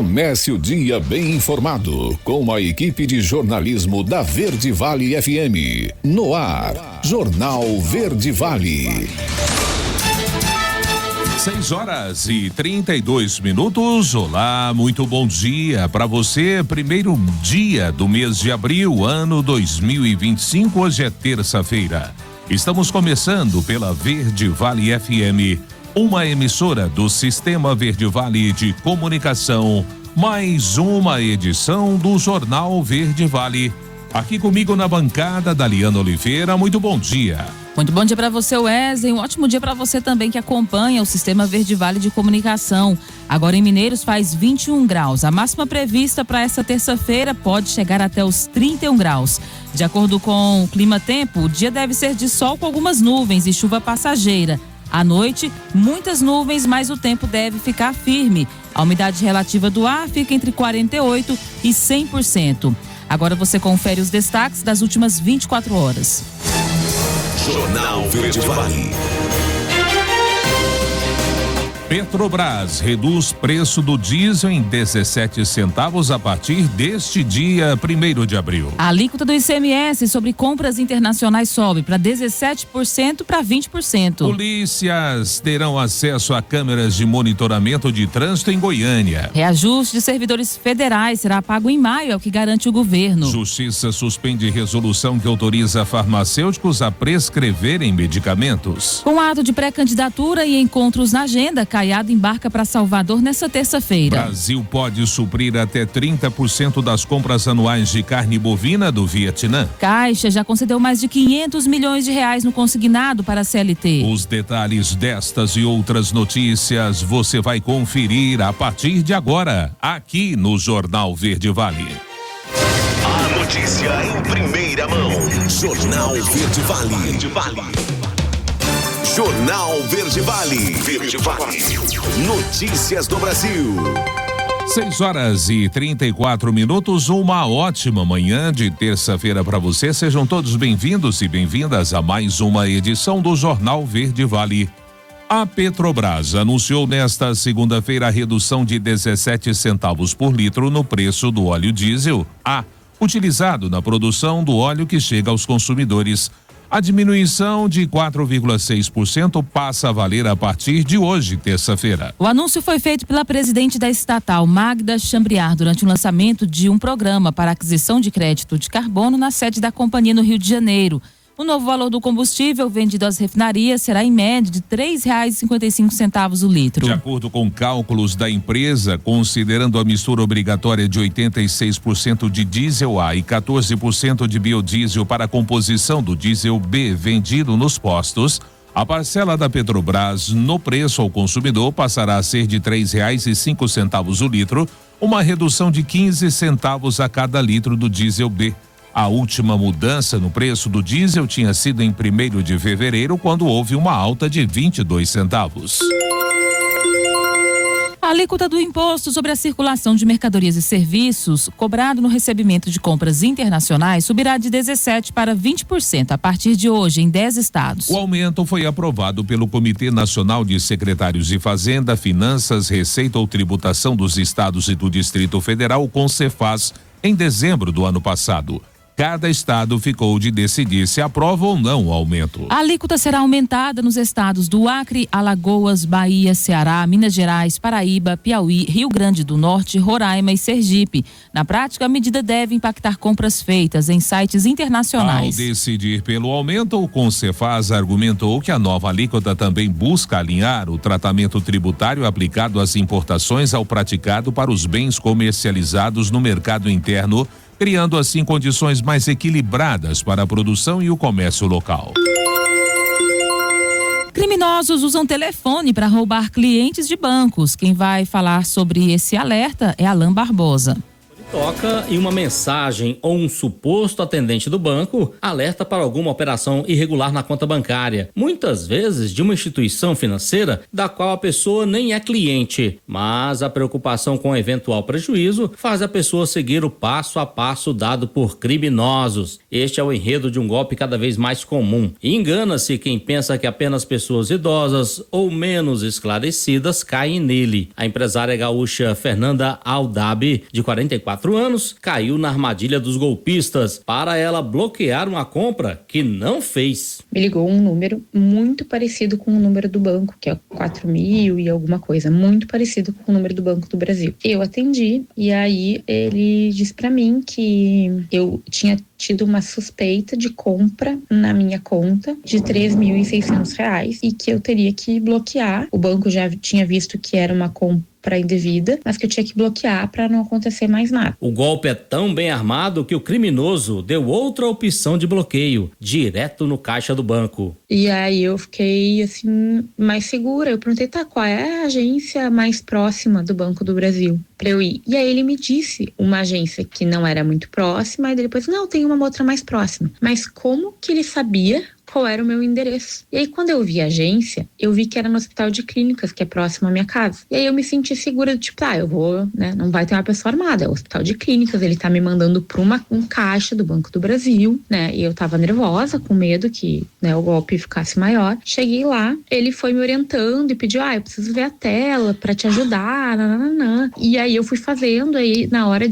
Comece o dia bem informado com a equipe de jornalismo da Verde Vale FM. No ar, Jornal Verde Vale. 6h32. Olá, muito bom dia para você. Primeiro dia do mês de abril, ano 2025. Hoje é terça-feira. Estamos começando pela Verde Vale FM, uma emissora do Sistema Verde Vale de Comunicação. Mais uma edição do Jornal Verde Vale. Aqui comigo na bancada, Daliana Oliveira. Muito bom dia. Muito bom dia para você, Wesley. Um ótimo dia para você também que acompanha o Sistema Verde Vale de Comunicação. Agora em Mineiros faz 21 graus. A máxima prevista para essa terça-feira pode chegar até os 31 graus. De acordo com o Clima Tempo, o dia deve ser de sol com algumas nuvens e chuva passageira. À noite, muitas nuvens, mas o tempo deve ficar firme. A umidade relativa do ar fica entre 48% e 100%. Agora você confere os destaques das últimas 24 horas. Jornal Verde Vale. Petrobras reduz preço do diesel em 17 centavos a partir deste dia 1º de abril. A alíquota do ICMS sobre compras internacionais sobe para 17% para 20%. Polícias terão acesso a câmeras de monitoramento de trânsito em Goiânia. Reajuste de servidores federais será pago em maio, é o que garante o governo. Justiça suspende resolução que autoriza farmacêuticos a prescreverem medicamentos. Com ato de pré-candidatura e encontros na agenda, Caiado embarca para Salvador nessa terça-feira. Brasil pode suprir até 30% das compras anuais de carne bovina do Vietnã. Caixa já concedeu mais de 500 milhões de reais no consignado para a CLT. Os detalhes destas e outras notícias você vai conferir a partir de agora, aqui no Jornal Verde Vale. A notícia em primeira mão. Jornal Verde Vale. Jornal Verde Vale. Verde Vale. Notícias do Brasil. 6h34. Uma ótima manhã de terça-feira para você. Sejam todos bem-vindos e bem-vindas a mais uma edição do Jornal Verde Vale. A Petrobras anunciou nesta segunda-feira a redução de 17 centavos por litro no preço do óleo diesel A, utilizado na produção do óleo que chega aos consumidores. A diminuição de 4,6% passa a valer a partir de hoje, terça-feira. O anúncio foi feito pela presidente da estatal, Magda Chambriard, durante o lançamento de um programa para aquisição de crédito de carbono na sede da companhia no Rio de Janeiro. O novo valor do combustível vendido às refinarias será em média de R$ 3,55 o litro. De acordo com cálculos da empresa, considerando a mistura obrigatória de 86% de diesel A e 14% de biodiesel para a composição do diesel B vendido nos postos, a parcela da Petrobras no preço ao consumidor passará a ser de R$ 3,05 o litro, uma redução de 15 centavos a cada litro do diesel B. A última mudança no preço do diesel tinha sido em 1º de fevereiro, quando houve uma alta de 22 centavos. A alíquota do imposto sobre a circulação de mercadorias e serviços cobrado no recebimento de compras internacionais subirá de 17% para 20% a partir de hoje em 10 estados. O aumento foi aprovado pelo Comitê Nacional de Secretários de Fazenda, Finanças, Receita ou Tributação dos Estados e do Distrito Federal, com Cefaz, em dezembro do ano passado. Cada estado ficou de decidir se aprova ou não o aumento. A alíquota será aumentada nos estados do Acre, Alagoas, Bahia, Ceará, Minas Gerais, Paraíba, Piauí, Rio Grande do Norte, Roraima e Sergipe. Na prática, a medida deve impactar compras feitas em sites internacionais. Ao decidir pelo aumento, o Concefaz argumentou que a nova alíquota também busca alinhar o tratamento tributário aplicado às importações ao praticado para os bens comercializados no mercado interno, criando assim condições mais equilibradas para a produção e o comércio local. Criminosos usam telefone para roubar clientes de bancos. Quem vai falar sobre esse alerta é Alain Barbosa. Toca e uma mensagem ou um suposto atendente do banco alerta para alguma operação irregular na conta bancária, muitas vezes de uma instituição financeira da qual a pessoa nem é cliente, mas a preocupação com eventual prejuízo faz a pessoa seguir o passo a passo dado por criminosos. Este é o enredo de um golpe cada vez mais comum. E engana-se quem pensa que apenas pessoas idosas ou menos esclarecidas caem nele. A empresária gaúcha Fernanda Aldabi, de 44 anos, caiu na armadilha dos golpistas para ela bloquear uma compra que não fez. Me ligou um número muito parecido com o número do banco, que é 4.000 e alguma coisa, muito parecido com o número do Banco do Brasil. Eu atendi e aí ele disse para mim que eu tinha tido uma suspeita de compra na minha conta de R$3.600 e que eu teria que bloquear. O banco já tinha visto que era uma compra indevida, mas que eu tinha que bloquear para não acontecer mais nada. O golpe é tão bem armado que o criminoso deu outra opção de bloqueio, direto no caixa do banco. E aí eu fiquei assim mais segura. Eu perguntei, qual é a agência mais próxima do Banco do Brasil para eu ir? E aí ele me disse uma agência que não era muito próxima, e depois, não, tem uma outra mais próxima. Mas como que ele sabia qual era o meu endereço? E aí, quando eu vi a agência, eu vi que era no Hospital de Clínicas, que é próximo à minha casa. E aí eu me senti segura, tipo, eu vou, né, não vai ter uma pessoa armada, é o Hospital de Clínicas, ele tá me mandando pra um caixa do Banco do Brasil, né, e eu tava nervosa, com medo que, né, o golpe ficasse maior. Cheguei lá, ele foi me orientando e pediu, eu preciso ver a tela pra te ajudar, nananã. E aí eu fui fazendo, aí na hora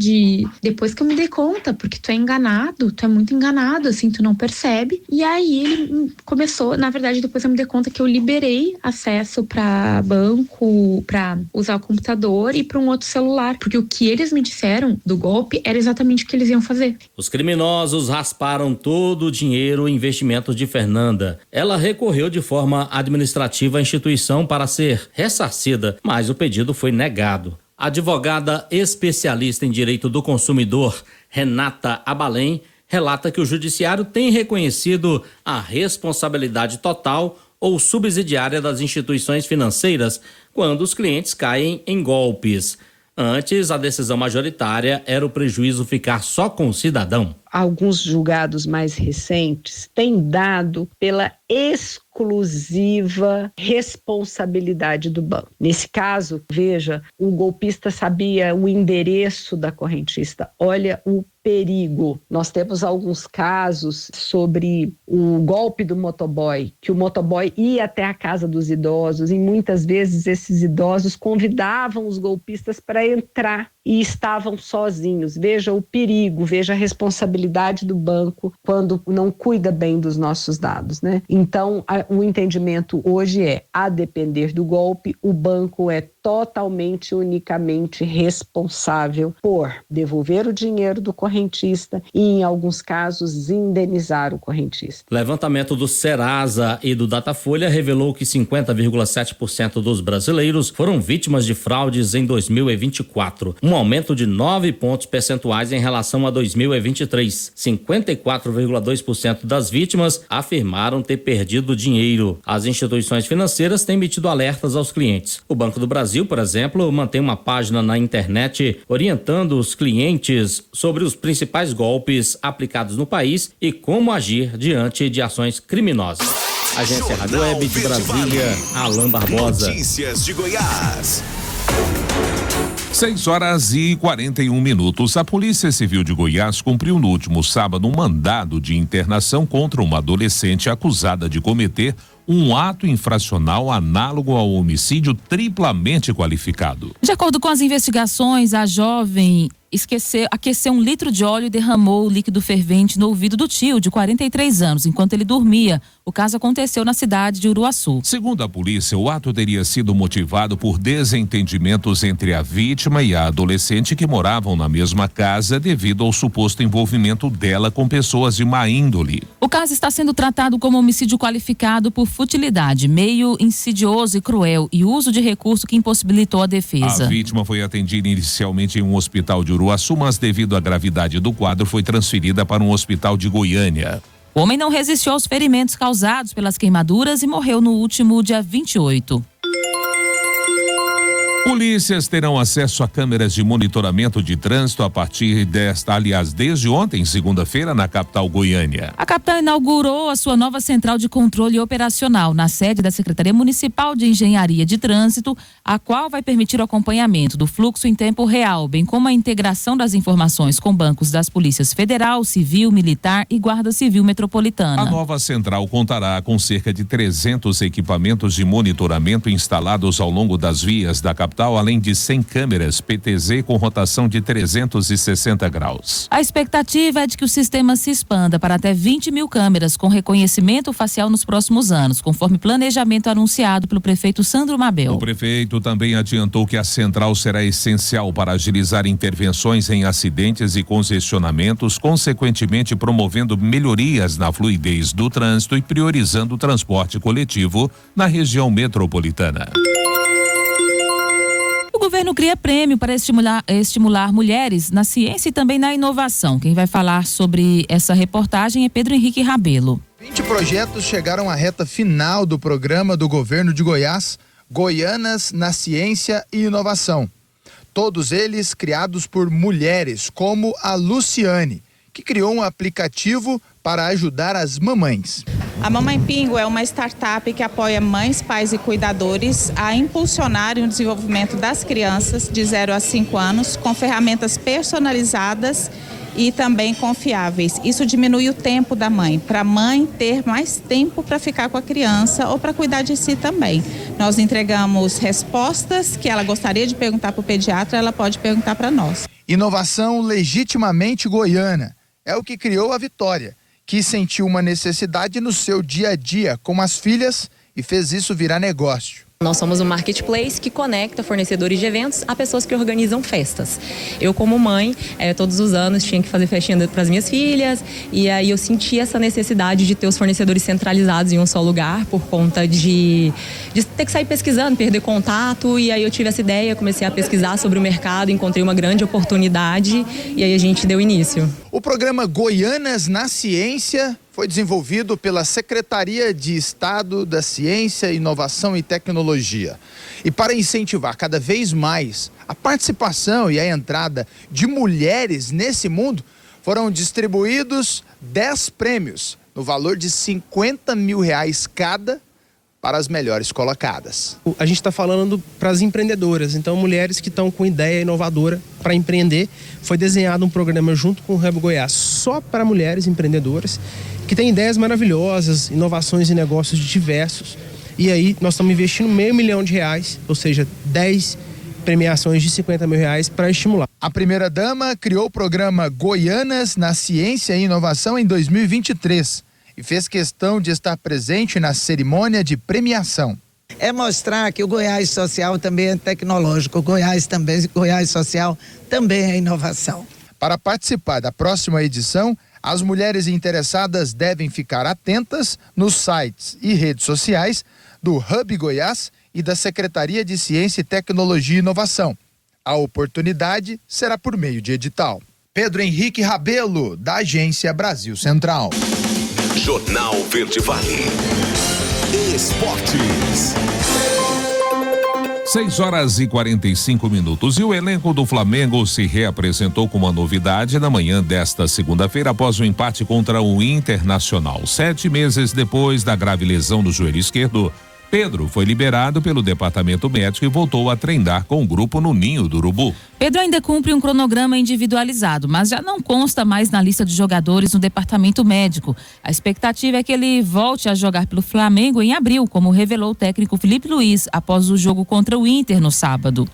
depois que eu me dei conta, porque tu é enganado, tu é muito enganado, assim, tu não percebe. E aí ele começou, na verdade, depois eu me dei conta que eu liberei acesso para banco, para usar o computador e para um outro celular, porque o que eles me disseram do golpe era exatamente o que eles iam fazer. Os criminosos rasparam todo o dinheiro e investimentos de Fernanda. Ela recorreu de forma administrativa à instituição para ser ressarcida, mas o pedido foi negado. A advogada especialista em direito do consumidor, Renata Abalém, relata que o judiciário tem reconhecido a responsabilidade total ou subsidiária das instituições financeiras quando os clientes caem em golpes. Antes, a decisão majoritária era o prejuízo ficar só com o cidadão. Alguns julgados mais recentes têm dado pela exclusiva responsabilidade do banco. Nesse caso, veja, o golpista sabia o endereço da correntista. Olha o perigo. Nós temos alguns casos sobre o golpe do motoboy, que o motoboy ia até a casa dos idosos e muitas vezes esses idosos convidavam os golpistas para entrar e estavam sozinhos. Veja o perigo, veja a responsabilidade do banco quando não cuida bem dos nossos dados, né? Então, o entendimento hoje é, a depender do golpe, o banco é totalmente, unicamente responsável por devolver o dinheiro do correntista e, em alguns casos, indenizar o correntista. Levantamento do Serasa e do Datafolha revelou que 50,7% dos brasileiros foram vítimas de fraudes em 2024, um aumento de 9 pontos percentuais em relação a 2023. 54,2% das vítimas afirmaram ter perdido dinheiro. As instituições financeiras têm emitido alertas aos clientes. O Banco do Brasil, por exemplo, mantém uma página na internet orientando os clientes sobre os principais golpes aplicados no país e como agir diante de ações criminosas. Agência Rádio Web de Brasília, Alain Barbosa. Notícias de Goiás. 6h41. A Polícia Civil de Goiás cumpriu no último sábado um mandado de internação contra uma adolescente acusada de cometer um ato infracional análogo ao homicídio triplamente qualificado. De acordo com as investigações, a jovem aqueceu 1 litro de óleo e derramou o líquido fervente no ouvido do tio, de 43 anos, enquanto ele dormia. O caso aconteceu na cidade de Uruaçu. Segundo a polícia, o ato teria sido motivado por desentendimentos entre a vítima e a adolescente que moravam na mesma casa devido ao suposto envolvimento dela com pessoas de má índole. O caso está sendo tratado como homicídio qualificado por futilidade, meio insidioso e cruel e uso de recurso que impossibilitou a defesa. A vítima foi atendida inicialmente em um hospital de Uruaçu, mas devido à gravidade do quadro foi transferida para um hospital de Goiânia. O homem não resistiu aos ferimentos causados pelas queimaduras e morreu no último dia 28. Polícias terão acesso a câmeras de monitoramento de trânsito a partir desde ontem, segunda-feira, na capital Goiânia. A capital inaugurou a sua nova central de controle operacional na sede da Secretaria Municipal de Engenharia de Trânsito, a qual vai permitir o acompanhamento do fluxo em tempo real, bem como a integração das informações com bancos das polícias federal, civil, militar e guarda civil metropolitana. A nova central contará com cerca de 300 equipamentos de monitoramento instalados ao longo das vias da capital, além de 100 câmeras PTZ com rotação de 360 graus. A expectativa é de que o sistema se expanda para até 20 mil câmeras com reconhecimento facial nos próximos anos, conforme planejamento anunciado pelo prefeito Sandro Mabel. O prefeito também adiantou que a central será essencial para agilizar intervenções em acidentes e congestionamentos, consequentemente promovendo melhorias na fluidez do trânsito e priorizando o transporte coletivo na região metropolitana. O governo cria prêmio para estimular mulheres na ciência e também na inovação. Quem vai falar sobre essa reportagem é Pedro Henrique Rabelo. 20 projetos chegaram à reta final do programa do governo de Goiás, Goianas na Ciência e Inovação. Todos eles criados por mulheres, como a Luciane, que criou um aplicativo para ajudar as mamães. A Mamãe Pingo é uma startup que apoia mães, pais e cuidadores a impulsionarem o desenvolvimento das crianças de 0 a 5 anos com ferramentas personalizadas e também confiáveis. Isso diminui o tempo da mãe, para a mãe ter mais tempo para ficar com a criança ou para cuidar de si também. Nós entregamos respostas que ela gostaria de perguntar para o pediatra, ela pode perguntar para nós. Inovação legitimamente goiana é o que criou a Vitória, que sentiu uma necessidade no seu dia a dia com as filhas e fez isso virar negócio. Nós somos um marketplace que conecta fornecedores de eventos a pessoas que organizam festas. Eu, como mãe, todos os anos tinha que fazer festinha para as minhas filhas, e aí eu senti essa necessidade de ter os fornecedores centralizados em um só lugar por conta de ter que sair pesquisando, perder contato, e aí eu tive essa ideia, comecei a pesquisar sobre o mercado, encontrei uma grande oportunidade e aí a gente deu início. O programa Goianas na Ciência foi desenvolvido pela Secretaria de Estado da Ciência, Inovação e Tecnologia. E para incentivar cada vez mais a participação e a entrada de mulheres nesse mundo, foram distribuídos 10 prêmios, no valor de R$50 mil cada, para as melhores colocadas. A gente está falando para as empreendedoras, então mulheres que estão com ideia inovadora para empreender. Foi desenhado um programa junto com o Hub Goiás só para mulheres empreendedoras que têm ideias maravilhosas, inovações e negócios diversos. E aí nós estamos investindo R$500 mil, ou seja, 10 premiações de R$50 mil para estimular. A primeira-dama criou o programa Goianas na Ciência e Inovação em 2023 e fez questão de estar presente na cerimônia de premiação. É mostrar que o Goiás Social também é tecnológico, o Goiás Social também é inovação. Para participar da próxima edição, as mulheres interessadas devem ficar atentas nos sites e redes sociais do Hub Goiás e da Secretaria de Ciência, Tecnologia e Inovação. A oportunidade será por meio de edital. Pedro Henrique Rabelo, da Agência Brasil Central. Jornal Verde Vale. Esportes. 6h45. E o elenco do Flamengo se reapresentou com uma novidade na manhã desta segunda-feira após o empate contra o Internacional. 7 meses depois da grave lesão no joelho esquerdo, Pedro foi liberado pelo departamento médico e voltou a treinar com o grupo no Ninho do Urubu. Pedro ainda cumpre um cronograma individualizado, mas já não consta mais na lista de jogadores no departamento médico. A expectativa é que ele volte a jogar pelo Flamengo em abril, como revelou o técnico Felipe Luiz após o jogo contra o Inter no sábado.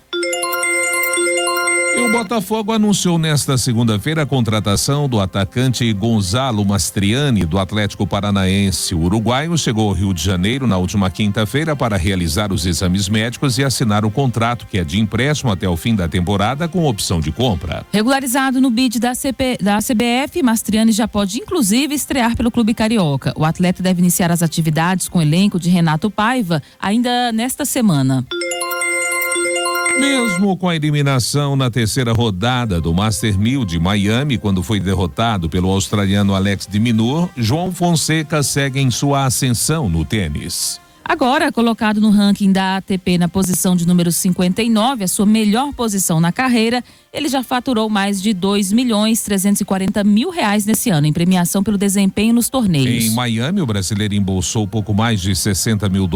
E o Botafogo anunciou nesta segunda-feira a contratação do atacante Gonzalo Mastriani, do Atlético Paranaense. O uruguaio chegou ao Rio de Janeiro na última quinta-feira para realizar os exames médicos e assinar o contrato, que é de empréstimo até o fim da temporada, com opção de compra. Regularizado no bid da CBF, Mastriani já pode inclusive estrear pelo clube carioca. O atleta deve iniciar as atividades com o elenco de Renato Paiva ainda nesta semana. Mesmo com a eliminação na terceira rodada do Master 1000 de Miami, quando foi derrotado pelo australiano Alex de Minaur, João Fonseca segue em sua ascensão no tênis. Agora, colocado no ranking da ATP na posição de número 59, a sua melhor posição na carreira, ele já faturou mais de R$2.340.000 nesse ano, em premiação pelo desempenho nos torneios. Em Miami, o brasileiro embolsou pouco mais de $60 mil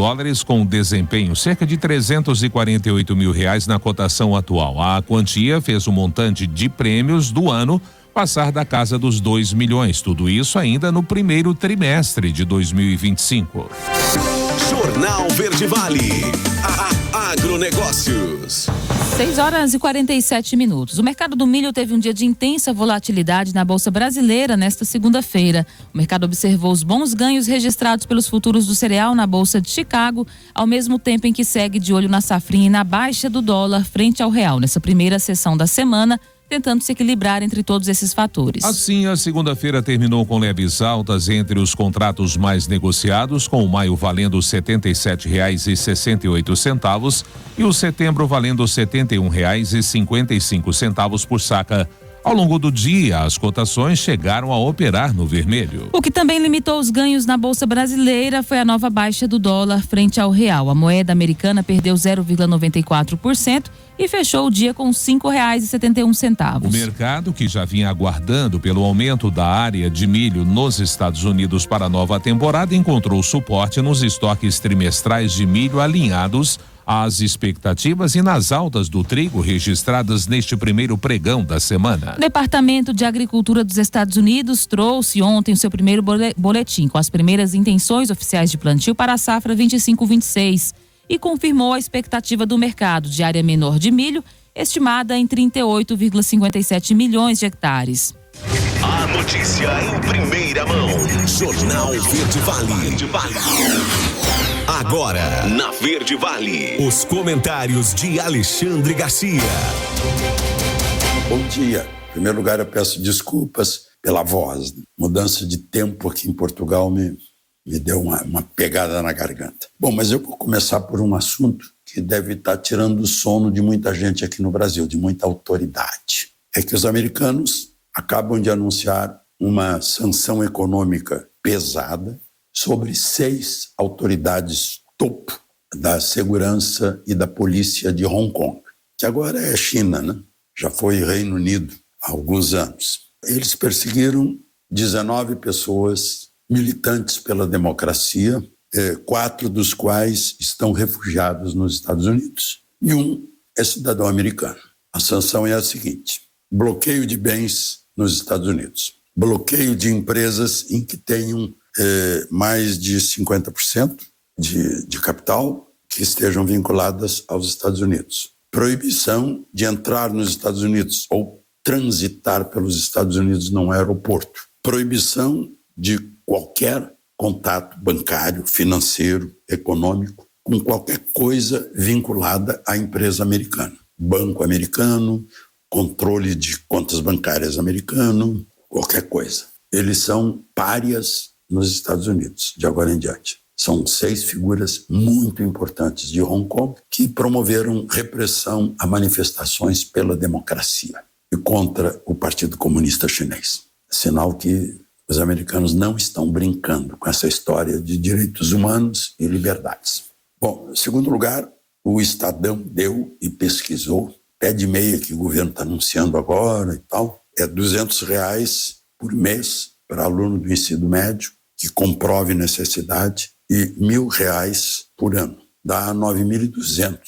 com desempenho, cerca de R$348 mil na cotação atual. A quantia fez o montante de prêmios do ano passar da casa dos R$2 milhões. Tudo isso ainda no primeiro trimestre de 2025. Jornal Verde Vale. Agronegócios. 6h47. O mercado do milho teve um dia de intensa volatilidade na Bolsa Brasileira nesta segunda-feira. O mercado observou os bons ganhos registrados pelos futuros do cereal na Bolsa de Chicago, ao mesmo tempo em que segue de olho na safrinha e na baixa do dólar frente ao real nessa primeira sessão da semana, tentando se equilibrar entre todos esses fatores. Assim, a segunda-feira terminou com leves altas entre os contratos mais negociados, com o maio valendo R$ 77,68 e o setembro valendo R$ 71,55 por saca. Ao longo do dia, as cotações chegaram a operar no vermelho. O que também limitou os ganhos na Bolsa Brasileira foi a nova baixa do dólar frente ao real. A moeda americana perdeu 0,94% e fechou o dia com R$ 5,71. O mercado, que já vinha aguardando pelo aumento da área de milho nos Estados Unidos para a nova temporada, encontrou suporte nos estoques trimestrais de milho alinhados às expectativas e nas altas do trigo registradas neste primeiro pregão da semana. O Departamento de Agricultura dos Estados Unidos trouxe ontem o seu primeiro boletim com as primeiras intenções oficiais de plantio para a safra 25-26 e confirmou a expectativa do mercado de área menor de milho, estimada em 38,57 milhões de hectares. A notícia em primeira mão. Jornal Verde Vale. Agora, na Verde Vale, os comentários de Alexandre Garcia. Bom dia. Em primeiro lugar, eu peço desculpas pela voz. Mudança de tempo aqui em Portugal me deu uma pegada na garganta. Bom, mas eu vou começar por um assunto que deve estar tirando o sono de muita gente aqui no Brasil, de muita autoridade. É que os americanos acabam de anunciar uma sanção econômica pesada sobre 6 autoridades topo da segurança e da polícia de Hong Kong, que agora é China, né? Já foi Reino Unido há alguns anos. Eles perseguiram 19 pessoas militantes pela democracia, 4 dos quais estão refugiados nos Estados Unidos e um é cidadão americano. A sanção é a seguinte: bloqueio de bens nos Estados Unidos, bloqueio de empresas em que tenham mais de 50% de capital que estejam vinculadas aos Estados Unidos, proibição de entrar nos Estados Unidos ou transitar pelos Estados Unidos num aeroporto, proibição de qualquer contato bancário, financeiro, econômico, com qualquer coisa vinculada à empresa americana, banco americano, controle de contas bancárias americano, qualquer coisa. Eles são párias nos Estados Unidos, de agora em diante. São 6 figuras muito importantes de Hong Kong que promoveram repressão a manifestações pela democracia e contra o Partido Comunista Chinês. Sinal que os americanos não estão brincando com essa história de direitos humanos e liberdades. Bom, em segundo lugar, o Estadão deu e pesquisou, pé de meia que o governo está anunciando agora e tal, é R$200 por mês para aluno do ensino médio que comprove necessidade e R$1.000 por ano. Dá 9.200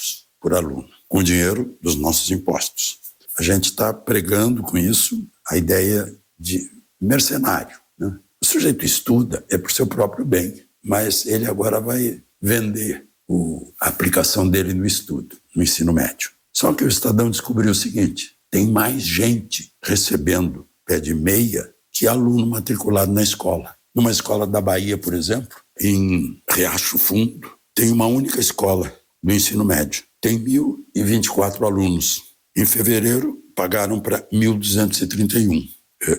por aluno, com dinheiro dos nossos impostos. A gente está pregando com isso a ideia de mercenário, né? O sujeito estuda é por seu próprio bem, mas ele agora vai vender a aplicação dele no estudo, no ensino médio. Só que o Estadão descobriu o seguinte: tem mais gente recebendo pé de meia que aluno matriculado na escola. Numa escola da Bahia, por exemplo, em Riacho Fundo, tem uma única escola do ensino médio. Tem 1.024 alunos. Em fevereiro, pagaram para 1.231.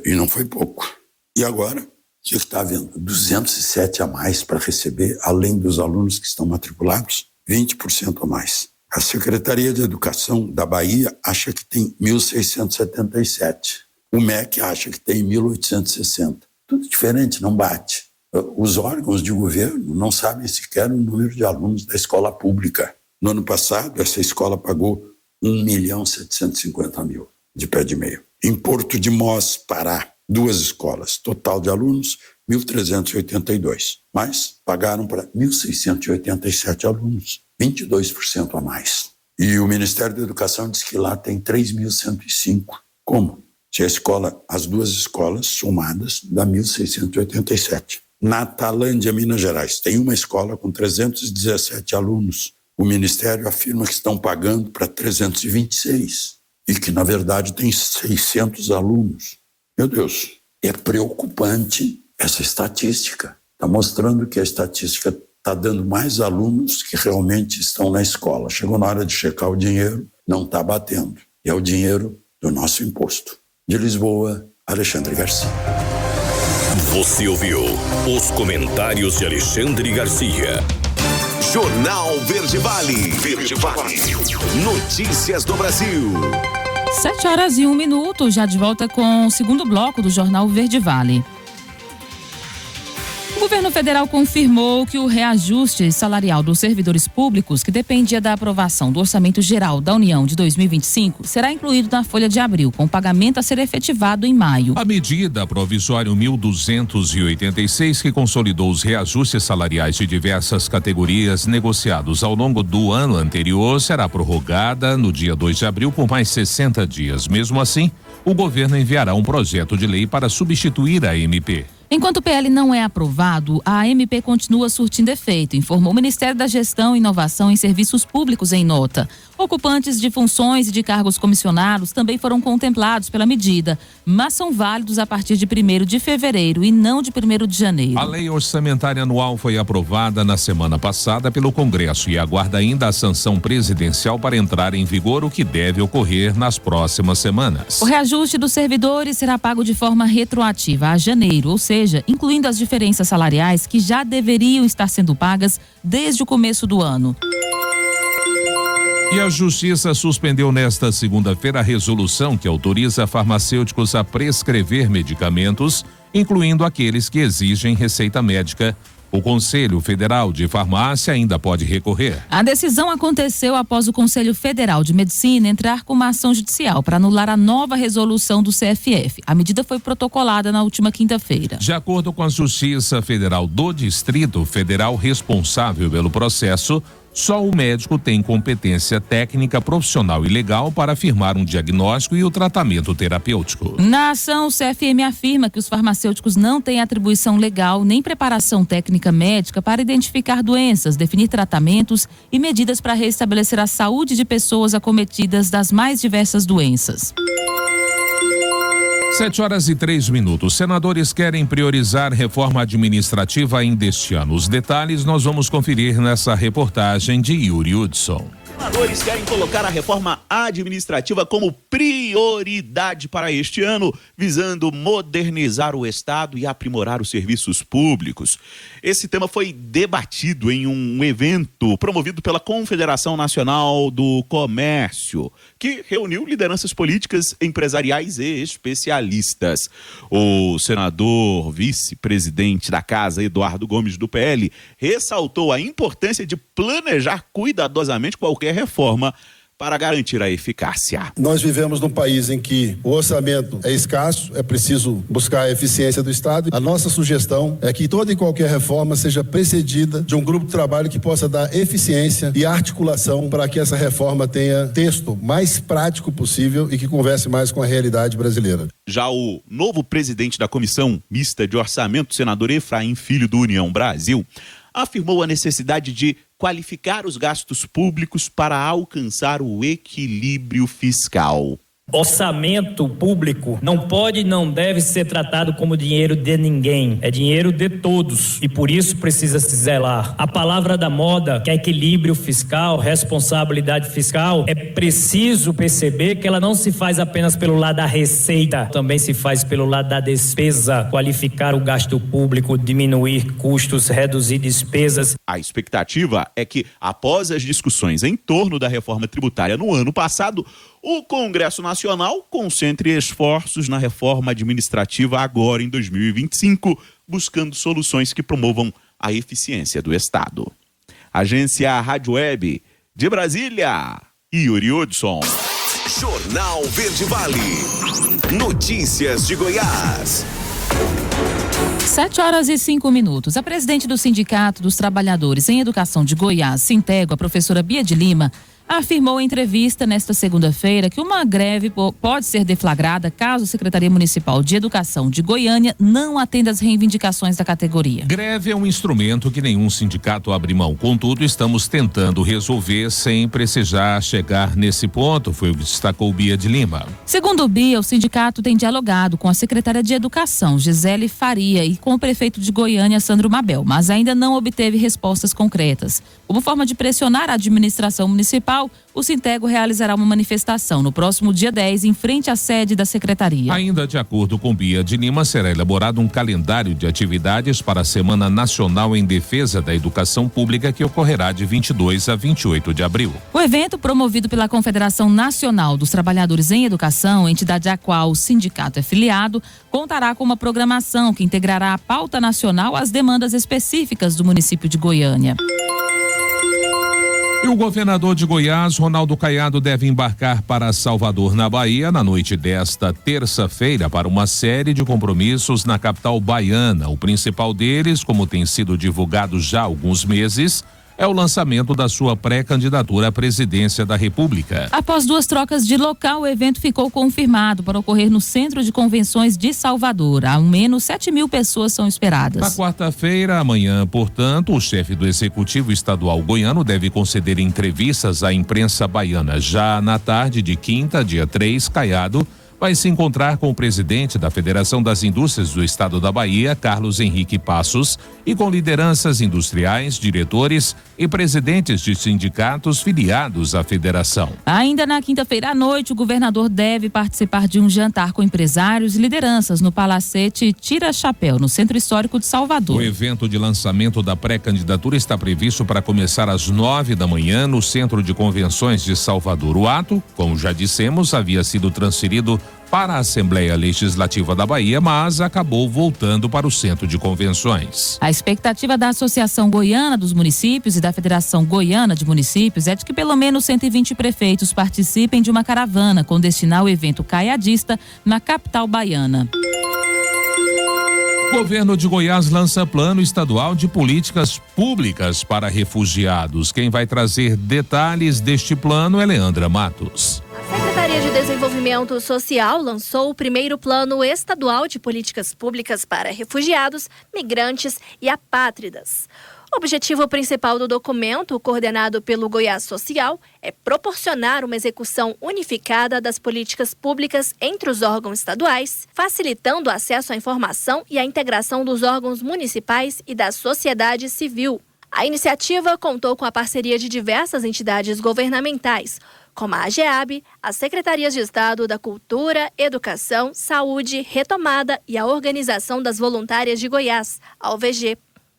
E não foi pouco. E agora, o que está havendo? 207 a mais para receber, além dos alunos que estão matriculados, 20% a mais. A Secretaria de Educação da Bahia acha que tem 1.677. O MEC acha que tem 1.860. Tudo diferente, não bate. Os órgãos de governo não sabem sequer o número de alunos da escola pública. No ano passado, essa escola pagou 1.750.000 de pé de meio. Em Porto de Mós, Pará, 2 escolas, total de alunos 1.382, mas pagaram para 1.687 alunos, 22% a mais. E o Ministério da Educação diz que lá tem 3.105. Como? Se as 2 escolas somadas dá 1.687. Na Atalândia, Minas Gerais, tem uma escola com 317 alunos. O Ministério afirma que estão pagando para 326 e que, na verdade, tem 600 alunos. Meu Deus, é preocupante essa estatística. Está mostrando que a estatística está dando mais alunos que realmente estão na escola. Chegou na hora de checar o dinheiro, não está batendo. E é o dinheiro do nosso imposto. De Lisboa, Alexandre Garcia. Você ouviu os comentários de Alexandre Garcia. Jornal Verde Vale. Verde Vale. Notícias do Brasil. 7h01, já de volta com o segundo bloco do Jornal Verde Vale. O governo federal confirmou que o reajuste salarial dos servidores públicos, que dependia da aprovação do Orçamento Geral da União de 2025, será incluído na folha de abril, com pagamento a ser efetivado em maio. A medida provisória 1286, que consolidou os reajustes salariais de diversas categorias negociados ao longo do ano anterior, será prorrogada no dia 2 de abril por mais 60 dias. Mesmo assim, o governo enviará um projeto de lei para substituir a MP. Enquanto o PL não é aprovado, a MP continua surtindo efeito, informou o Ministério da Gestão e Inovação em Serviços Públicos em nota. Ocupantes de funções e de cargos comissionados também foram contemplados pela medida, mas são válidos a partir de 1º de fevereiro e não de 1º de janeiro. A lei orçamentária anual foi aprovada na semana passada pelo Congresso e aguarda ainda a sanção presidencial para entrar em vigor, o que deve ocorrer nas próximas semanas. O reajuste dos servidores será pago de forma retroativa a janeiro, ou seja, incluindo as diferenças salariais que já deveriam estar sendo pagas desde o começo do ano. E a Justiça suspendeu nesta segunda-feira a resolução que autoriza farmacêuticos a prescrever medicamentos, incluindo aqueles que exigem receita médica. O Conselho Federal de Farmácia ainda pode recorrer. A decisão aconteceu após o Conselho Federal de Medicina entrar com uma ação judicial para anular a nova resolução do CFF. A medida foi protocolada na última quinta-feira. De acordo com a Justiça Federal do Distrito Federal responsável pelo processo, só o médico tem competência técnica, profissional e legal para afirmar um diagnóstico e o tratamento terapêutico. Na ação, o CFM afirma que os farmacêuticos não têm atribuição legal nem preparação técnica médica para identificar doenças, definir tratamentos e medidas para restabelecer a saúde de pessoas acometidas das mais diversas doenças. 7h03. Senadores querem priorizar reforma administrativa ainda este ano. Os detalhes nós vamos conferir nessa reportagem de Yuri Hudson. Senadores querem colocar a reforma administrativa como prioridade para este ano, visando modernizar o Estado e aprimorar os serviços públicos. Esse tema foi debatido em um evento promovido pela Confederação Nacional do Comércio, que reuniu lideranças políticas, empresariais e especialistas. O senador vice-presidente da Casa, Eduardo Gomes, do PL, ressaltou a importância de planejar cuidadosamente qualquer reforma para garantir a eficácia. Nós vivemos num país em que o orçamento é escasso, é preciso buscar a eficiência do Estado. A nossa sugestão é que toda e qualquer reforma seja precedida de um grupo de trabalho que possa dar eficiência e articulação para que essa reforma tenha texto mais prático possível e que converse mais com a realidade brasileira. Já o novo presidente da Comissão Mista de Orçamento, senador Efraim Filho, do União Brasil, afirmou a necessidade de qualificar os gastos públicos para alcançar o equilíbrio fiscal. Orçamento público não pode e não deve ser tratado como dinheiro de ninguém, é dinheiro de todos e por isso precisa se zelar. A palavra da moda, que é equilíbrio fiscal, responsabilidade fiscal, é preciso perceber que ela não se faz apenas pelo lado da receita, também se faz pelo lado da despesa, qualificar o gasto público, diminuir custos, reduzir despesas. A expectativa é que, após as discussões em torno da reforma tributária no ano passado, o Congresso Nacional nacional concentre esforços na reforma administrativa agora em 2025, buscando soluções que promovam a eficiência do Estado. Agência Rádio Web de Brasília, Yuri Hudson. Jornal Verde Vale. Notícias de Goiás. 7h05. A presidente do Sindicato dos Trabalhadores em Educação de Goiás, Sintego, a professora Bia de Lima, afirmou em entrevista nesta segunda-feira que uma greve pode ser deflagrada caso a Secretaria Municipal de Educação de Goiânia não atenda às reivindicações da categoria. Greve é um instrumento que nenhum sindicato abre mão. Contudo, estamos tentando resolver sem precisar chegar nesse ponto, foi o que destacou Bia de Lima. Segundo Bia, o sindicato tem dialogado com a secretária de Educação, Gisele Faria, e com o prefeito de Goiânia, Sandro Mabel, mas ainda não obteve respostas concretas. Como forma de pressionar a administração municipal, o Sintego realizará uma manifestação no próximo dia 10 em frente à sede da secretaria. Ainda de acordo com Bia de Lima, será elaborado um calendário de atividades para a Semana Nacional em Defesa da Educação Pública, que ocorrerá de 22 a 28 de abril. O evento, promovido pela Confederação Nacional dos Trabalhadores em Educação, entidade à qual o sindicato é filiado, contará com uma programação que integrará a pauta nacional às demandas específicas do município de Goiânia. E o governador de Goiás, Ronaldo Caiado, deve embarcar para Salvador, na Bahia, na noite desta terça-feira, para uma série de compromissos na capital baiana. O principal deles, como tem sido divulgado já há alguns meses, é o lançamento da sua pré-candidatura à presidência da República. Após 2 trocas de local, o evento ficou confirmado para ocorrer no Centro de Convenções de Salvador. Ao menos 7.000 pessoas são esperadas. Na quarta-feira, amanhã, portanto, o chefe do Executivo Estadual goiano deve conceder entrevistas à imprensa baiana. Já na tarde de quinta, dia 3, Caiado vai se encontrar com o presidente da Federação das Indústrias do Estado da Bahia, Carlos Henrique Passos, e com lideranças industriais, diretores e presidentes de sindicatos filiados à federação. Ainda na quinta-feira à noite, o governador deve participar de um jantar com empresários e lideranças no Palacete Tira Chapéu, no Centro Histórico de Salvador. O evento de lançamento da pré-candidatura está previsto para começar às 9 da manhã no Centro de Convenções de Salvador. O ato, como já dissemos, havia sido transferido para a Assembleia Legislativa da Bahia, mas acabou voltando para o Centro de Convenções. A expectativa da Associação Goiana dos Municípios e da Federação Goiana de Municípios é de que pelo menos 120 prefeitos participem de uma caravana com destino ao evento caiadista na capital baiana. O governo de Goiás lança plano estadual de políticas públicas para refugiados. Quem vai trazer detalhes deste plano é Leandra Matos. A Secretaria de Desenvolvimento Social lançou o primeiro Plano Estadual de Políticas Públicas para Refugiados, Migrantes e Apátridas. O objetivo principal do documento, coordenado pelo Goiás Social, é proporcionar uma execução unificada das políticas públicas entre os órgãos estaduais, facilitando o acesso à informação e a integração dos órgãos municipais e da sociedade civil. A iniciativa contou com a parceria de diversas entidades governamentais, como a AGEAB, as Secretarias de Estado da Cultura, Educação, Saúde, Retomada e a Organização das Voluntárias de Goiás, a OVG.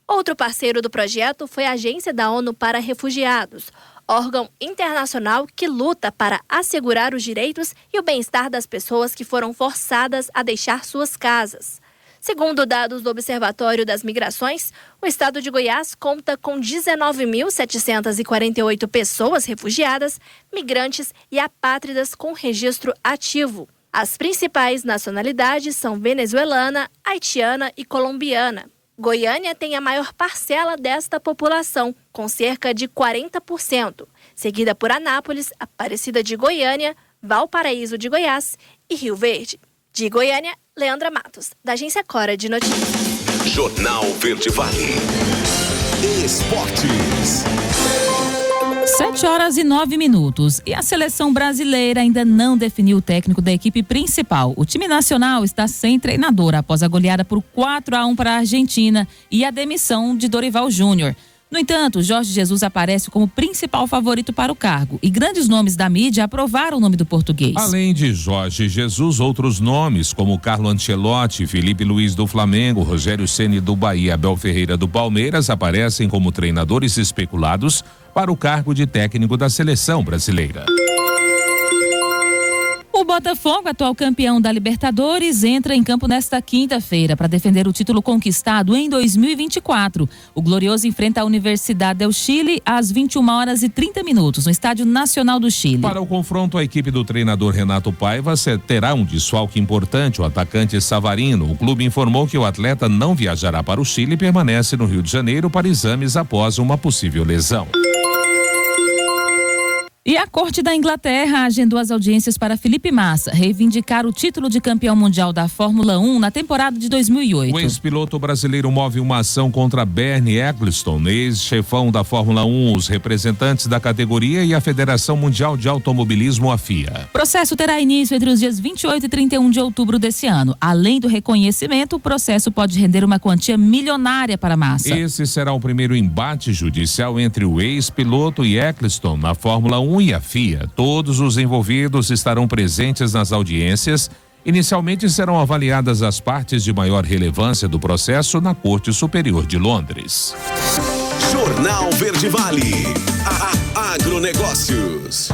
Outro parceiro do projeto foi a Agência da ONU para Refugiados, órgão internacional que luta para assegurar os direitos e o bem-estar das pessoas que foram forçadas a deixar suas casas. Segundo dados do Observatório das Migrações, o estado de Goiás conta com 19.748 pessoas refugiadas, migrantes e apátridas com registro ativo. As principais nacionalidades são venezuelana, haitiana e colombiana. Goiânia tem a maior parcela desta população, com cerca de 40%, seguida por Anápolis, Aparecida de Goiânia, Valparaíso de Goiás e Rio Verde. De Goiânia, Leandra Matos, da Agência Cora de Notícias. Jornal Verde Vale. Esportes. 7h09. E a seleção brasileira ainda não definiu o técnico da equipe principal. O time nacional está sem treinador após a goleada por 4-1 para a Argentina e a demissão de Dorival Júnior. No entanto, Jorge Jesus aparece como principal favorito para o cargo e grandes nomes da mídia aprovaram o nome do português. Além de Jorge Jesus, outros nomes como Carlo Ancelotti, Felipe Luiz do Flamengo, Rogério Ceni do Bahia, Abel Ferreira do Palmeiras aparecem como treinadores especulados para o cargo de técnico da seleção brasileira. O O Botafogo, atual campeão da Libertadores, entra em campo nesta quinta-feira para defender o título conquistado em 2024. O Glorioso enfrenta a Universidade del Chile às 21h30 no Estádio Nacional do Chile. Para o confronto, a equipe do treinador Renato Paiva terá um desfalque importante, o atacante Savarino. O clube informou que o atleta não viajará para o Chile e permanece no Rio de Janeiro para exames após uma possível lesão. E a Corte da Inglaterra agendou as audiências para Felipe Massa reivindicar o título de campeão mundial da Fórmula 1 na temporada de 2008. O ex-piloto brasileiro move uma ação contra Bernie Ecclestone, ex-chefão da Fórmula 1, os representantes da categoria e a Federação Mundial de Automobilismo, a FIA. O processo terá início entre os dias 28 e 31 de outubro desse ano. Além do reconhecimento, o processo pode render uma quantia milionária para Massa. Esse será o primeiro embate judicial entre o ex-piloto e Ecclestone na Fórmula 1 e a FIA. Todos os envolvidos estarão presentes nas audiências. Inicialmente serão avaliadas as partes de maior relevância do processo na Corte Superior de Londres. Jornal Verde Vale. Agronegócios.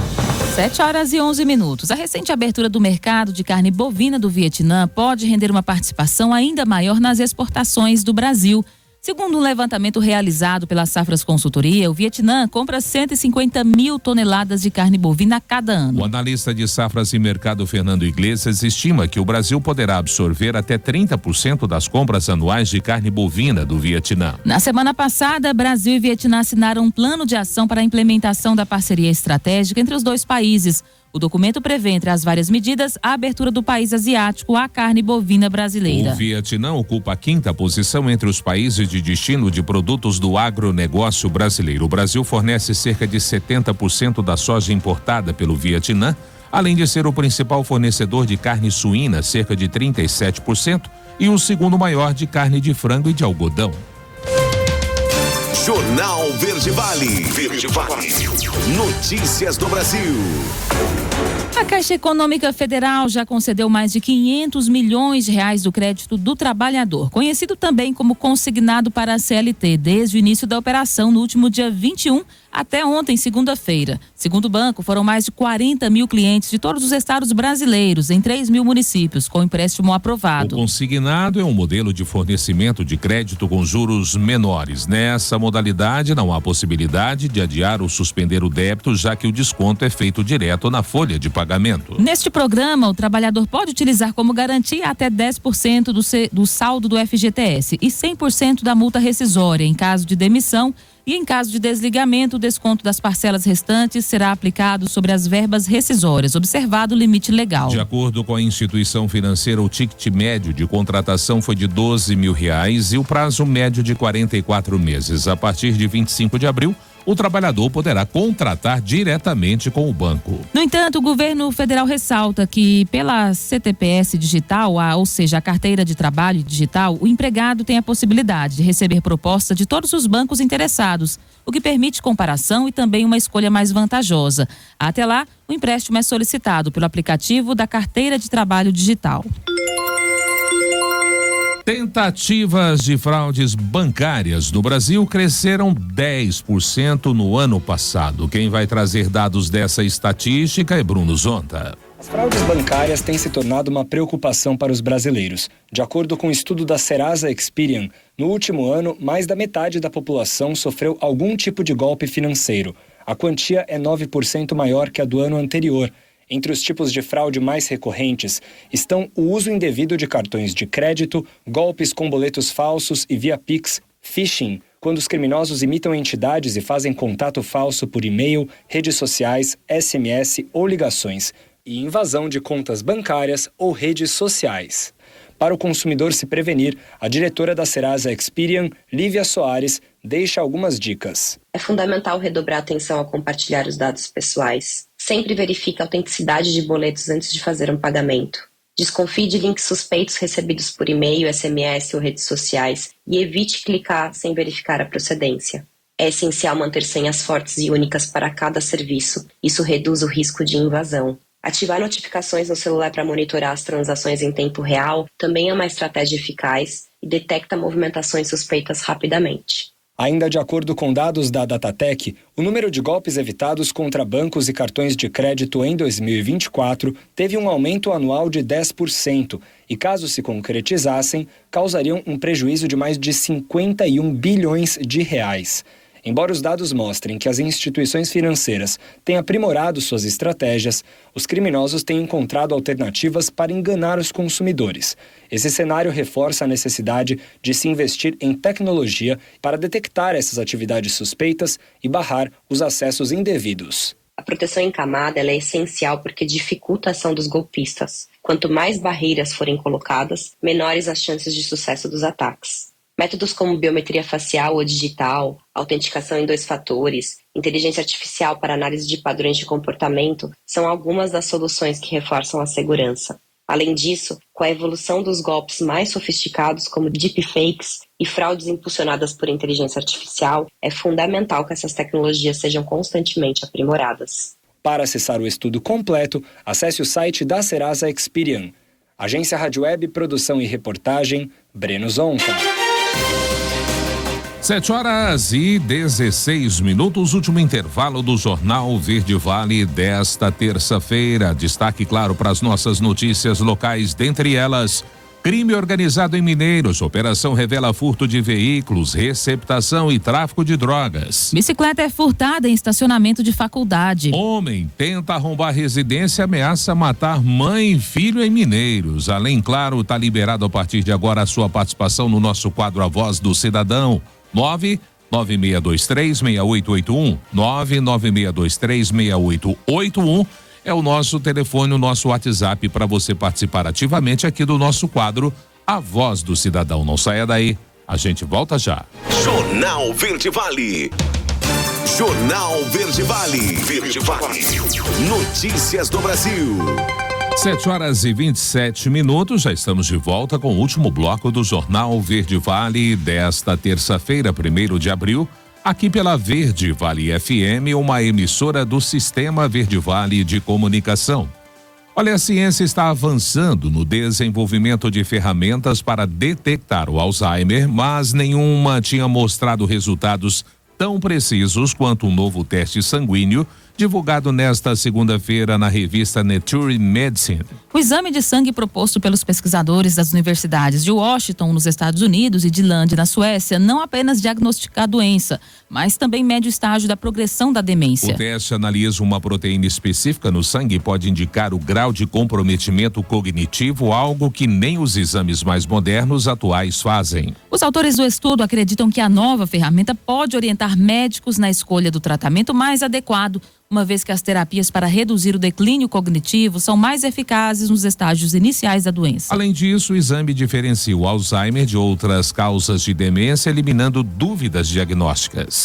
7h11. A recente abertura do mercado de carne bovina do Vietnã pode render uma participação ainda maior nas exportações do Brasil. Segundo um levantamento realizado pela Safras Consultoria, o Vietnã compra 150 mil toneladas de carne bovina a cada ano. O analista de safras e mercado Fernando Iglesias estima que o Brasil poderá absorver até 30% das compras anuais de carne bovina do Vietnã. Na semana passada, Brasil e Vietnã assinaram um plano de ação para a implementação da parceria estratégica entre os dois países. O documento prevê, entre as várias medidas, a abertura do país asiático à carne bovina brasileira. O Vietnã ocupa a 5ª posição entre os países de destino de produtos do agronegócio brasileiro. O Brasil fornece cerca de 70% da soja importada pelo Vietnã, além de ser o principal fornecedor de carne suína, cerca de 37%, e o segundo maior de carne de frango e de algodão. Jornal Verde Vale. Verde Vale. Notícias do Brasil. A Caixa Econômica Federal já concedeu mais de 500 milhões de reais do crédito do trabalhador, conhecido também como consignado para a CLT, desde o início da operação no último dia 21 até ontem, segunda-feira. Segundo o banco, foram mais de 40 mil clientes de todos os estados brasileiros, em 3 mil municípios, com empréstimo aprovado. O consignado é um modelo de fornecimento de crédito com juros menores. Nessa modalidade, não há possibilidade de adiar ou suspender o débito, já que o desconto é feito direto na folha de pagamento. Neste programa, o trabalhador pode utilizar como garantia até 10% do saldo do FGTS e 100% da multa rescisória em caso de demissão. E em caso de desligamento, o desconto das parcelas restantes será aplicado sobre as verbas rescisórias, observado o limite legal. De acordo com a instituição financeira, o ticket médio de contratação foi de R$12 mil e o prazo médio de 44 meses. A partir de 25 de abril, o trabalhador poderá contratar diretamente com o banco. No entanto, o governo federal ressalta que pela CTPS digital, ou seja, a carteira de trabalho digital, o empregado tem a possibilidade de receber proposta de todos os bancos interessados, o que permite comparação e também uma escolha mais vantajosa. Até lá, o empréstimo é solicitado pelo aplicativo da carteira de trabalho digital. Tentativas de fraudes bancárias no Brasil cresceram 10% no ano passado. Quem vai trazer dados dessa estatística é Bruno Zonta. As fraudes bancárias têm se tornado uma preocupação para os brasileiros. De acordo com um estudo da Serasa Experian, no último ano, mais da metade da população sofreu algum tipo de golpe financeiro. A quantia é 9% maior que a do ano anterior. Entre os tipos de fraude mais recorrentes estão o uso indevido de cartões de crédito, golpes com boletos falsos e via Pix, phishing, quando os criminosos imitam entidades e fazem contato falso por e-mail, redes sociais, SMS ou ligações, e invasão de contas bancárias ou redes sociais. Para o consumidor se prevenir, a diretora da Serasa Experian, Lívia Soares, deixa algumas dicas. É fundamental redobrar atenção ao compartilhar os dados pessoais. Sempre verifique a autenticidade de boletos antes de fazer um pagamento. Desconfie de links suspeitos recebidos por e-mail, SMS ou redes sociais e evite clicar sem verificar a procedência. É essencial manter senhas fortes e únicas para cada serviço. Isso reduz o risco de invasão. Ativar notificações no celular para monitorar as transações em tempo real também é uma estratégia eficaz e detecta movimentações suspeitas rapidamente. Ainda de acordo com dados da Datatec, o número de golpes evitados contra bancos e cartões de crédito em 2024 teve um aumento anual de 10% e, caso se concretizassem, causariam um prejuízo de mais de 51 bilhões de reais. Embora os dados mostrem que as instituições financeiras têm aprimorado suas estratégias, os criminosos têm encontrado alternativas para enganar os consumidores. Esse cenário reforça a necessidade de se investir em tecnologia para detectar essas atividades suspeitas e barrar os acessos indevidos. A proteção em camada ela é essencial porque dificulta a ação dos golpistas. Quanto mais barreiras forem colocadas, menores as chances de sucesso dos ataques. Métodos como biometria facial ou digital, autenticação em 2 fatores, inteligência artificial para análise de padrões de comportamento são algumas das soluções que reforçam a segurança. Além disso, com a evolução dos golpes mais sofisticados como deepfakes e fraudes impulsionadas por inteligência artificial, é fundamental que essas tecnologias sejam constantemente aprimoradas. Para acessar o estudo completo, acesse o site da Serasa Experian. Agência Rádio Web, produção e reportagem, Breno Zonta. 7h16, último intervalo do Jornal Verde Vale desta terça-feira. Destaque claro para as nossas notícias locais, dentre elas: crime organizado em Mineiros, operação revela furto de veículos, receptação e tráfico de drogas. Bicicleta é furtada em estacionamento de faculdade. Homem tenta arrombar residência e ameaça matar mãe e filho em Mineiros. Além, claro, está liberado a partir de agora a sua participação no nosso quadro A Voz do Cidadão. 996236881, 996236881 é o nosso telefone, o nosso WhatsApp para você participar ativamente aqui do nosso quadro A Voz do Cidadão. Não saia daí, a gente volta já. Jornal Verde Vale. Jornal Verde Vale. Verde Vale. Notícias do Brasil. 7h27, já estamos de volta com o último bloco do Jornal Verde Vale desta terça-feira, 1º de abril, aqui pela Verde Vale FM, uma emissora do Sistema Verde Vale de Comunicação. Olha, a ciência está avançando no desenvolvimento de ferramentas para detectar o Alzheimer, mas nenhuma tinha mostrado resultados tão precisos quanto um novo teste sanguíneo divulgado nesta segunda-feira na revista Nature Medicine. O exame de sangue proposto pelos pesquisadores das universidades de Washington, nos Estados Unidos, e de Lund, na Suécia, não apenas diagnostica a doença, mas também mede o estágio da progressão da demência. O teste analisa uma proteína específica no sangue e pode indicar o grau de comprometimento cognitivo, algo que nem os exames mais modernos atuais fazem. Os autores do estudo acreditam que a nova ferramenta pode orientar médicos na escolha do tratamento mais adequado, uma vez que as terapias para reduzir o declínio cognitivo são mais eficazes nos estágios iniciais da doença. Além disso, o exame diferencia o Alzheimer de outras causas de demência, eliminando dúvidas diagnósticas.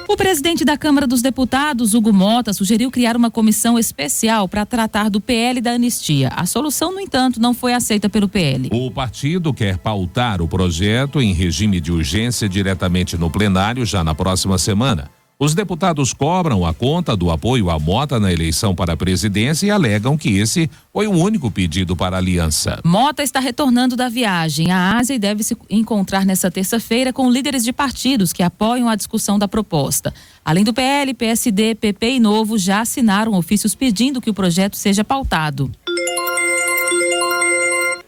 O presidente da Câmara dos Deputados, Hugo Mota, sugeriu criar uma comissão especial para tratar do PL da anistia. A solução, no entanto, não foi aceita pelo PL. O partido quer pautar o projeto em regime de urgência diretamente no plenário já na próxima semana. Os deputados cobram a conta do apoio à Mota na eleição para a presidência e alegam que esse foi o único pedido para a aliança. Mota está retornando da viagem à Ásia e deve se encontrar nesta terça-feira com líderes de partidos que apoiam a discussão da proposta. Além do PL, PSD, PP e Novo já assinaram ofícios pedindo que o projeto seja pautado.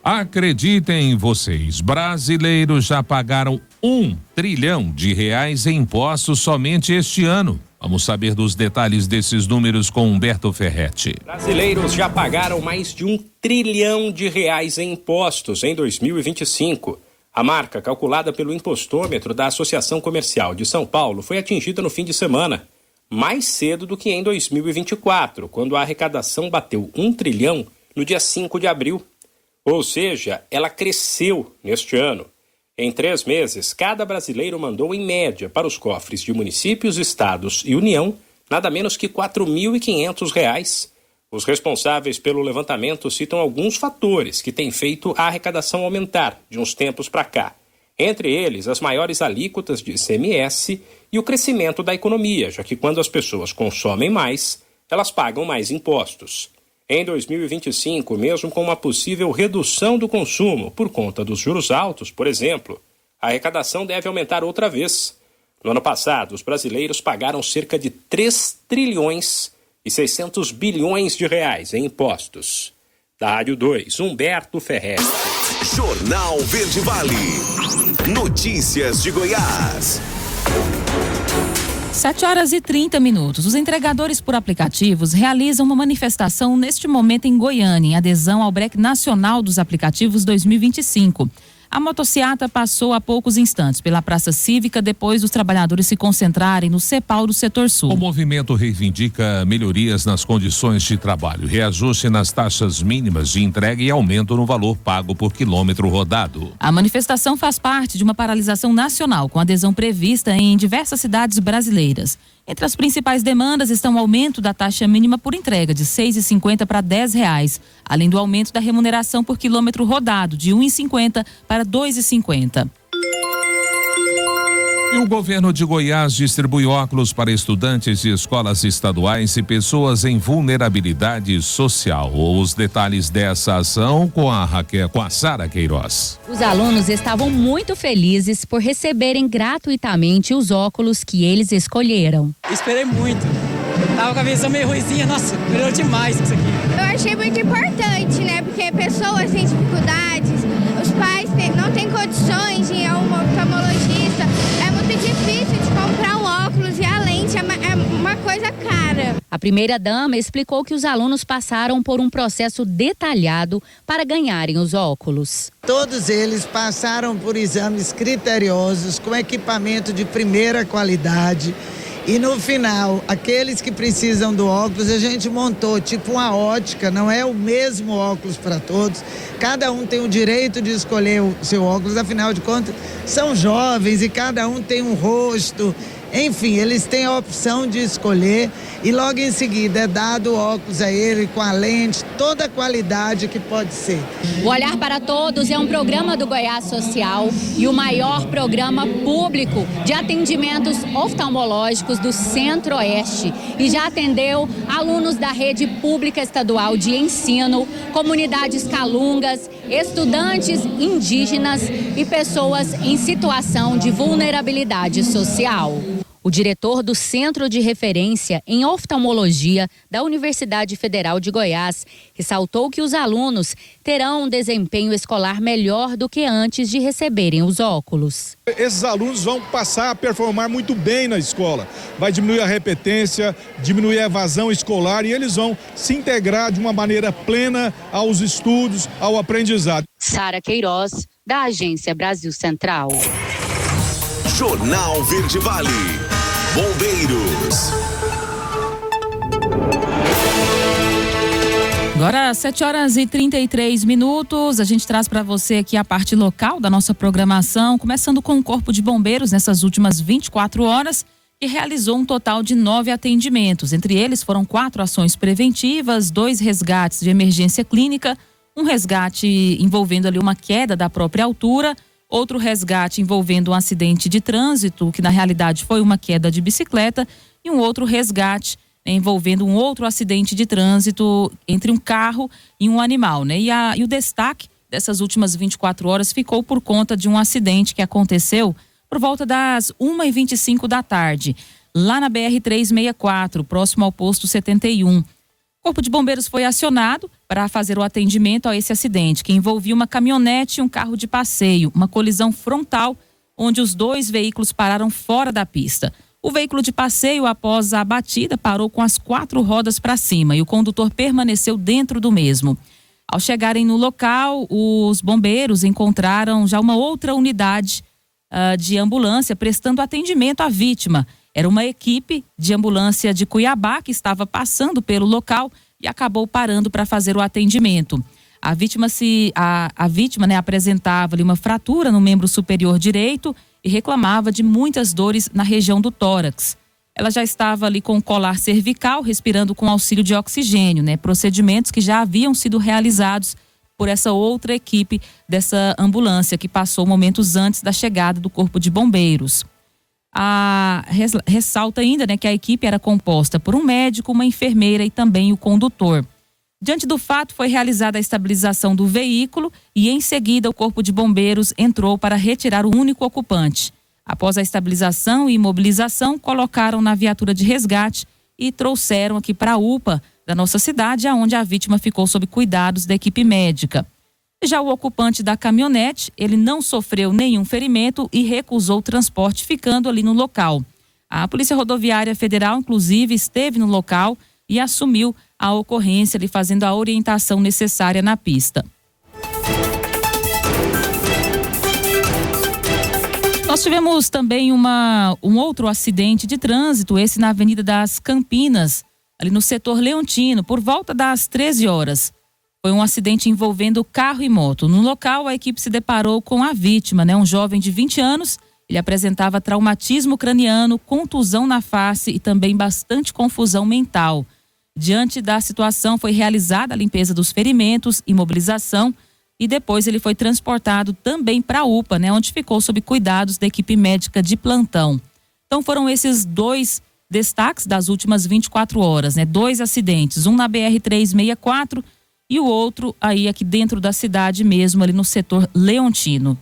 Acreditem vocês, brasileiros já pagaram R$1 trilhão em impostos somente este ano. Vamos saber dos detalhes desses números com Humberto Ferretti. Brasileiros já pagaram mais de R$1 trilhão em impostos em 2025. A marca, calculada pelo impostômetro da Associação Comercial de São Paulo, foi atingida no fim de semana, mais cedo do que em 2024, quando a arrecadação bateu R$1 trilhão no dia 5 de abril. Ou seja, ela cresceu neste ano. Em 3 meses, cada brasileiro mandou, em média, para os cofres de municípios, estados e União, nada menos que R$ 4.500. Os responsáveis pelo levantamento citam alguns fatores que têm feito a arrecadação aumentar de uns tempos para cá. Entre eles, as maiores alíquotas de ICMS e o crescimento da economia, já que quando as pessoas consomem mais, elas pagam mais impostos. Em 2025, mesmo com uma possível redução do consumo por conta dos juros altos, por exemplo, a arrecadação deve aumentar outra vez. No ano passado, os brasileiros pagaram cerca de 3 trilhões e 600 bilhões de reais em impostos. Da Rádio 2, Humberto Ferretti. Jornal Verde Vale. Notícias de Goiás. 7h30. Os entregadores por aplicativos realizam uma manifestação neste momento em Goiânia, em adesão ao Break Nacional dos Aplicativos 2025. A motociata passou há poucos instantes pela Praça Cívica depois dos trabalhadores se concentrarem no CEPAL do Setor Sul. O movimento reivindica melhorias nas condições de trabalho, reajuste nas taxas mínimas de entrega e aumento no valor pago por quilômetro rodado. A manifestação faz parte de uma paralisação nacional com adesão prevista em diversas cidades brasileiras. Entre as principais demandas estão o aumento da taxa mínima por entrega de R$ 6,50 para R$ 10, além do aumento da remuneração por quilômetro rodado de R$ 1,50 para R$ 2,50. E o governo de Goiás distribui óculos para estudantes de escolas estaduais e pessoas em vulnerabilidade social. Os detalhes dessa ação com a Sara Queiroz. Os alunos estavam muito felizes por receberem gratuitamente os óculos que eles escolheram. Esperei muito. Tava com a visão meio ruizinha, nossa, melhorou demais isso aqui. Eu achei muito importante, né? Porque pessoas têm dificuldades, os pais não têm condições de ir a um oftalmologista. É muito difícil de comprar um óculos e a lente é uma coisa cara. A primeira-dama explicou que os alunos passaram por um processo detalhado para ganharem os óculos. Todos eles passaram por exames criteriosos, com equipamento de primeira qualidade. E no final, aqueles que precisam do óculos, a gente montou tipo uma ótica, não é o mesmo óculos para todos. Cada um tem o direito de escolher o seu óculos, afinal de contas, são jovens e cada um tem um rosto. Enfim, eles têm a opção de escolher e logo em seguida é dado o óculos a ele com a lente, toda a qualidade que pode ser. O Olhar para Todos é um programa do Goiás Social e o maior programa público de atendimentos oftalmológicos do Centro-Oeste e já atendeu alunos da rede pública estadual de ensino, comunidades calungas, estudantes indígenas e pessoas em situação de vulnerabilidade social. O diretor do Centro de Referência em Oftalmologia da Universidade Federal de Goiás ressaltou que os alunos terão um desempenho escolar melhor do que antes de receberem os óculos. Esses alunos vão passar a performar muito bem na escola. Vai diminuir a repetência, diminuir a evasão escolar e eles vão se integrar de uma maneira plena aos estudos, ao aprendizado. Sara Queiroz, da Agência Brasil Central. Jornal Verde Vale. Bombeiros. Agora, 7h33, a gente traz para você aqui a parte local da nossa programação, começando com o Corpo de Bombeiros nessas últimas 24 horas, que realizou um total de 9 atendimentos. Entre eles foram 4 ações preventivas, 2 resgates de emergência clínica, um resgate envolvendo ali uma queda da própria altura, outro resgate envolvendo um acidente de trânsito, que na realidade foi uma queda de bicicleta, e um outro resgate envolvendo um outro acidente de trânsito entre um carro e um animal, né? E o destaque dessas últimas 24 horas ficou por conta de um acidente que aconteceu por volta das 1h25 da tarde, lá na BR-364, próximo ao posto 71. O Corpo de Bombeiros foi acionado para fazer o atendimento a esse acidente, que envolvia uma caminhonete e um carro de passeio, uma colisão frontal, onde os 2 veículos pararam fora da pista. O veículo de passeio, após a batida, parou com as 4 rodas para cima e o condutor permaneceu dentro do mesmo. Ao chegarem no local, os bombeiros encontraram já uma outra unidade de ambulância prestando atendimento à vítima. Era uma equipe de ambulância de Cuiabá que estava passando pelo local e acabou parando para fazer o atendimento. A vítima apresentava ali uma fratura no membro superior direito e reclamava de muitas dores na região do tórax. Ela já estava ali com o colar cervical, respirando com auxílio de oxigênio, né? Procedimentos que já haviam sido realizados por essa outra equipe dessa ambulância que passou momentos antes da chegada do Corpo de Bombeiros. Ressalta ainda, né, que a equipe era composta por um médico, uma enfermeira e também o condutor. Diante do fato, foi realizada a estabilização do veículo e, em seguida, o Corpo de Bombeiros entrou para retirar o único ocupante. Após a estabilização e imobilização, colocaram na viatura de resgate e trouxeram aqui para a UPA da nossa cidade, onde a vítima ficou sob cuidados da equipe médica. Já o ocupante da caminhonete, ele não sofreu nenhum ferimento e recusou o transporte, ficando ali no local. A Polícia Rodoviária Federal, inclusive, esteve no local e assumiu a ocorrência, ali fazendo a orientação necessária na pista. Nós tivemos também um outro acidente de trânsito, esse na Avenida das Campinas, ali no setor Leontino, por volta das 13 horas. Foi um acidente envolvendo carro e moto. No local, a equipe se deparou com a vítima, um jovem de 20 anos. Ele apresentava traumatismo craniano, contusão na face e também bastante confusão mental. Diante da situação, foi realizada a limpeza dos ferimentos, imobilização e depois ele foi transportado também para a UPA, onde ficou sob cuidados da equipe médica de plantão. Então foram esses 2 destaques das últimas 24 horas, 2 acidentes, um na BR-364 e o outro aí aqui dentro da cidade mesmo, ali no setor Leontino.